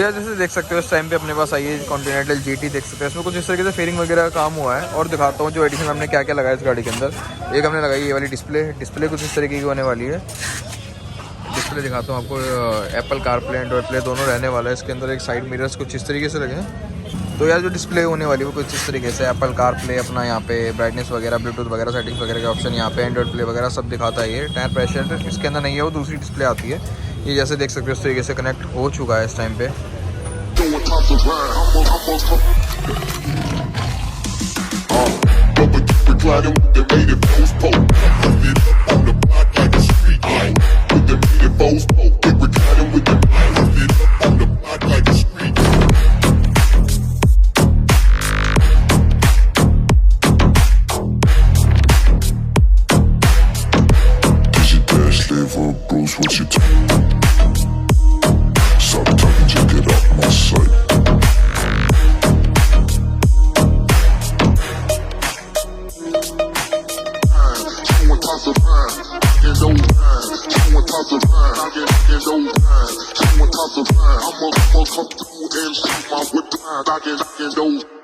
यार जैसे देख सकते हो इस टाइम पे अपने पास आई है कॉन्टिनेंटल GT, देख सकते हो इसमें कुछ इस तरीके से फेयरिंग वगैरह काम हुआ है। और दिखाता हूँ जो एडिशन हमने क्या क्या लगाया इस गाड़ी के अंदर। एक हमने लगाई ये वाली डिस्प्ले कुछ इस तरीके की होने वाली है। डिस्प्ले दिखाता हूँ आपको, एप्पल कारप्ले एंड्रॉइड प्ले दोनों रहने वाला है इसके अंदर। एक साइड मिरर्स कुछ इस तरीके से लगे हैं। तो यार जो डिस्प्ले होने वाली है वो कुछ इस तरीके से एप्पल कारप्ले, अपना यहाँ पे ब्राइटनेस वगैरह, ब्लूटूथ वगैरह, सेटिंग्स वगैरह के ऑप्शन यहाँ पे, एंड्रॉइड प्ले वगैरह सब दिखाता है। ये टायर प्रेशर इसके अंदर नहीं है, वो दूसरी डिस्प्ले आती है। ये जैसे देख सकते हो इस तरीके से कनेक्ट हो चुका है इस टाइम पे। I'm a come through and shoot my whip line. I can those.